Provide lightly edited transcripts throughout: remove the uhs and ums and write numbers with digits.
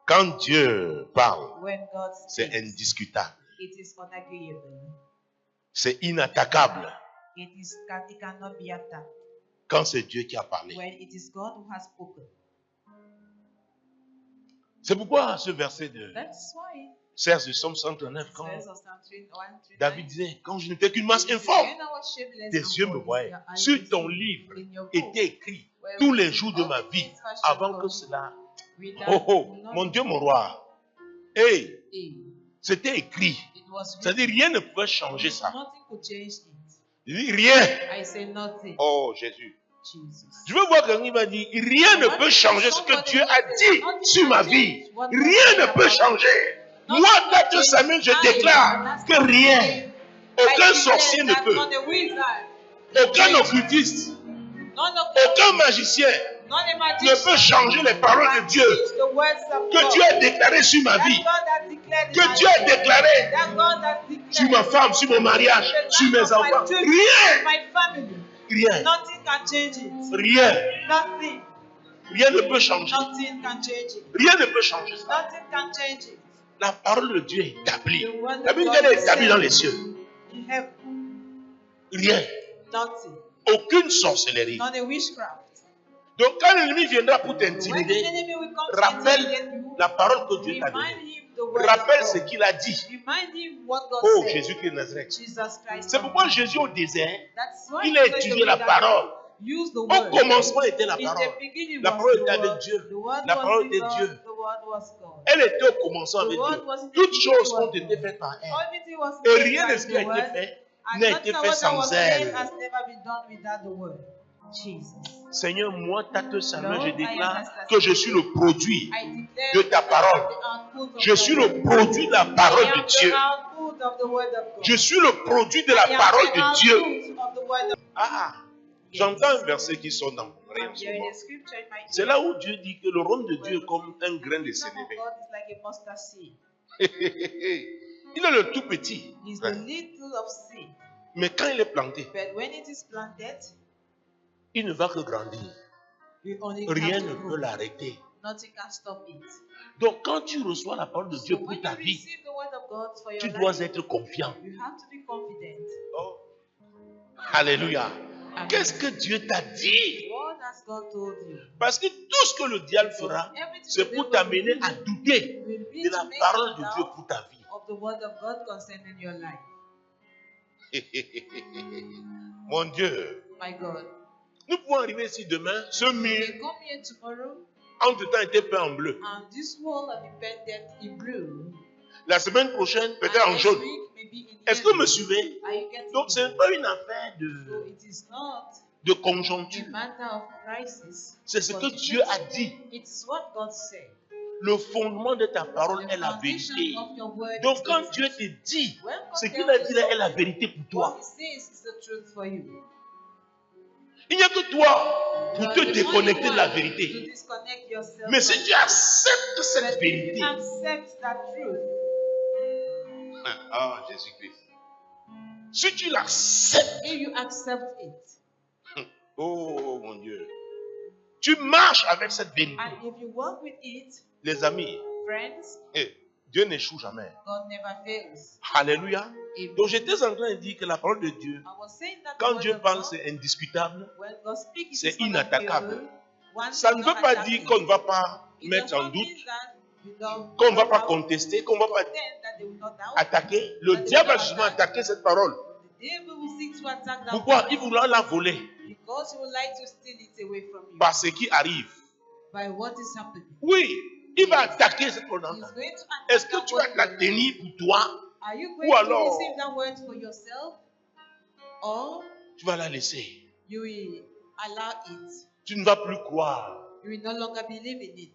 Quand Dieu parle, When God c'est speaks, indiscutable. it is unagreeable. C'est inattaquable. It cannot be attacked. Quand c'est Dieu qui a parlé. When it is God who has spoken. C'est pourquoi ce verset de That's why 16 du Psaume 139, quand says of Psalm 139, David disait, quand je n'étais qu'une masse informe, when I was shapeless tes and yeux me void, voyaient. your eyes Sur will ton see. livre In your book, était écrit where tous les jours de all ma the vie, things that shall avant que come, cela. without Oh, oh, knowledge. mon Dieu, mon roi. Hey, c'était écrit. It was C'est-à-dire, written. rien ne pouvait changer ça. Nothing could change it. Il dit, rien. I say nothing. Oh, Jésus. Jesus. Je veux voir quelqu'un qui va dire, rien ne peut changer ce que Dieu a dit sur ma vie. Rien ne peut changer. Moi, Dr. Samuel, je déclare que rien, aucun sorcier ne peut, aucun occultiste, aucun magicien ne peut changer les paroles de Dieu que Dieu a déclarées sur ma vie, que Dieu a déclaré sur ma femme, sur mon mariage, sur mes enfants. Rien. Rien. Nothing can change it. Rien. Nothing. Rien ne peut changer. Nothing can change it. Rien ne peut changer ça. Nothing can change it. La parole de Dieu est établie. The word of La Bible God elle est is établie dans set les cieux. in heaven. Rien. Nothing. Aucune sorcellerie. Not a witchcraft. Donc quand l'ennemi viendra pour When the t'intimider, enemy will come to intimidate rappelle you, la parole que Dieu t'a remind donnée. him the word Rappelle of ce God. qu'il a dit. Remind him what God Oh, said. Jésus-Christ de Nazareth. Jesus Christ. C'est pourquoi Jésus au désert, That's why il a Jesus étudié la said parole. use the Au word. commencement était la In parole. the beginning La was parole the était avec word. Dieu. The word La was parole with était God. Dieu. The word was God. Elle était au commencement avec The word Dieu. was in the Toutes beginning choses was ont été faites par elle. Everything was Et made rien by de ce qui the a été word. fait And n'a nothing été that fait was sans made elle. has never been done without the word. Jesus. Seigneur, moi, Tate Samuel, je Lord, I déclare understand. que je suis le produit I declare de ta parole. the output of Je the suis word. le produit de la parole I am de Dieu. the output of the word of God. Je suis le produit de I la am parole the de Dieu. output of the word of Ah, Yes. j'entends un verset qui sonne dans mon oreille en I'm ce hearing moment. a scripture in my ear. C'est là où Dieu dit que le royaume de Dieu est comme un grain de The kingdom of sénévé. God is like a mustard seed. Il est le tout petit. It's the little of seed. Mais quand il est planté, But when it is planted, il ne va que grandir. you only Rien have ne to peut grow. l'arrêter. Nothing can stop it. Donc quand tu reçois la parole de Dieu So pour when ta you vie, receive the word of God for your tu life, dois être confiant. you have to be confident. Oh. Alléluia. Amen. Qu'est-ce que Dieu t'a dit? What has God told you? Parce que tout ce que le diable fera, c'est pour t'amener à douter Will be de to la make parole you de Dieu doubt pour ta vie. of the word of God concerning your life. Mon Dieu, My God. nous pouvons arriver ici demain, ce You mur, may come here tomorrow entre-temps, était peint en bleu. and this wall will be painted in blue. La semaine prochaine, And peut-être en next jaune. week maybe in Est-ce que vous yellow. me suivez? Are you getting Donc, it? ce n'est pas une affaire So it is not de a conjoncture. matter of crisis. C'est ce que Dieu a dit. It's what God said. Le fondement de ta parole The est la foundation vérité. of your word Donc, is quand the Dieu truth. te dit, When God ce qu'il tells a you dit là est la something, vérité pour what toi. He says is the truth for you. Il n'y a que toi pour You te are the déconnecter de la only one vérité. to disconnect yourself Mais from si tu it. acceptes But cette if vérité, you accept that truth, ah, Jésus-Christ, si tu l'acceptes, if you accept it, oh mon Dieu, tu marches avec cette vérité. and if you work with it, Les amis, friends, Dieu n'échoue jamais. God never fails. Alléluia. Amen. Donc j'étais en train de dire que la parole de Dieu, I was saying that the quand word Dieu of parle, God, c'est indiscutable. when God speaks, it C'est is inattaquable. unavailable. One Ça ne does veut not pas attack dire it. qu'on ne va pas It mettre does en not doute, mean that you don't qu'on ne va pas have contester, qu'on ne va pas contend that they will not doubt. attaquer. Le diable a justement attaqué cette parole. The devil will seek to attack that Pourquoi? word Il voulait la voler because he would like to steal it away from you par ce qui arrive. by what is happening. Oui, il va attaquer cette parole. He's going to attack Est-ce que that tu vas word la for you. tenir pour toi Are you ou going to alors receive that word for yourself, or tu vas la laisser? you will allow it? Tu ne vas plus croire. You will no longer believe in it.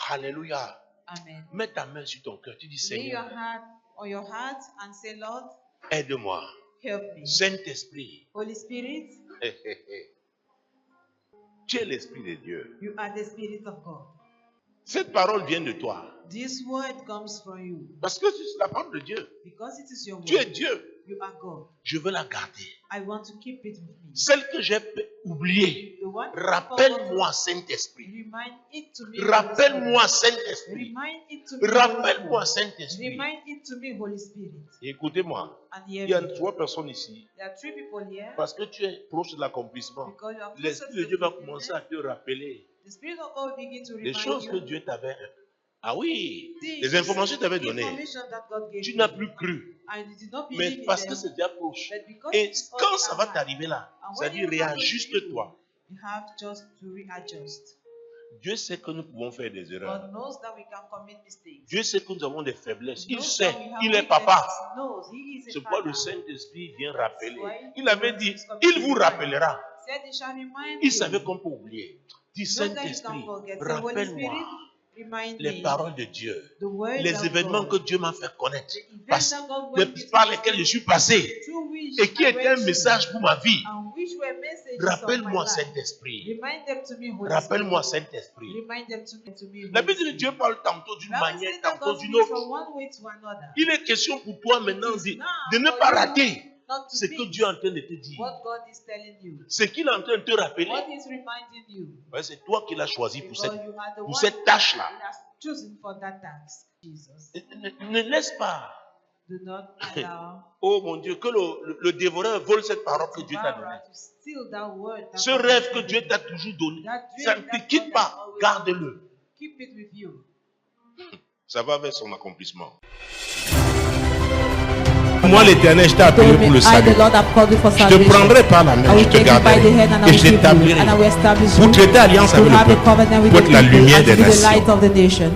Alléluia. Amen. Mets ta main sur ton cœur. Tu dis, Lay your Seigneur, hand on your heart and say, Lord, aide-moi. help me. Saint-Esprit, Holy Spirit, tu es l'Esprit de Dieu. you are the Spirit of God. Cette parole vient de toi. This word comes from you Parce que c'est la parole de Dieu. because it is your Tu es word. Dieu. You are God. Je veux la garder. I want to keep it with me. Celle que j'ai oubliée, The one rappelle-moi, Saint-Esprit. Remind it to me. Holy Rappelle-moi, Spirit. Saint-Esprit. Remind it to me. Holy Rappelle-moi, Spirit. Saint-Esprit. Remind it to me, Holy Spirit. Et écoutez-moi, And il hear y a me. 3 personnes ici. There are 3 people here. Parce que tu es proche de l'accomplissement. Because you are closer L'Esprit to de the Dieu va fulfillment. commencer à te rappeler The Spirit of God will begin to les remind choses que you. Dieu t'avait. Ah oui, Things, les informations que tu avais données. information that God gave Tu you. n'as plus cru. And you did not believe Mais in parce them. que c'est déjà proche. But because Et it's quand all ça va arrived, t'arriver là, and ça when dit it happens to réajuste-toi. you have just to readjust. Dieu sait que nous pouvons faire des erreurs. God knows that we can commit mistakes. Dieu sait que nous avons des faiblesses. He Il knows sait. that we have Il est weaknesses. papa. He knows. He is a C'est pourquoi le father. Saint-Esprit vient rappeler. why Il avait dit, is coming il to vous remind. rappellera. Said he shall remind Il you. savait qu'on peut oublier. Dis Not that you Saint-Esprit, can forget. Say, Holy rappelle-moi Spirit, remind les me paroles de Dieu, the words les of événements que God, Dieu m'a fait connaître, the events parce- that God went with par me, lesquels je suis passé, through which et qui I étaient un went message through, pour ma vie. and which were messages Rappelle-moi, of my life. Saint-Esprit. Remind them to me, Holy Rappelle-moi, Spirit. Saint-Esprit. Remind them to me, La Holy Bible de Spirit. Dieu parle tantôt d'une Bible manière, says that tantôt God d'une speaks autre. from one way to another. Il est question pour toi maintenant It is de now ne for pas you rater not to ce que miss Dieu est en train de te dire. what God is telling you. Ce qu'il est en train de te rappeler, What is reminding you? ouais, c'est toi qui l'as choisi pour Because cette, you are the pour one cette tâche-là. He has chosen for that task. Jesus. Ne laisse pas, Do not allow oh mon Dieu, que le dévoreur vole cette parole que Dieu t'a donnée. devourer to steal that word. That Ce God rêve has que given Dieu you. t'a toujours donné, That ça dream ne that te quitte God pas, has always garde-le. Keep it with you. Ça va vers son accomplissement. Moi, l'Éternel, je t'ai appelé told me, pour le I, salut. the Lord, have called you for Je te salvation. prendrai par la I main, will je te take you by garderai the hand and I et will je keep you, t'établirai and I will establish pour you traiter alliance to avec le have a peuple, covenant with pour the être la people lumière and to des be the light nations. of the nation.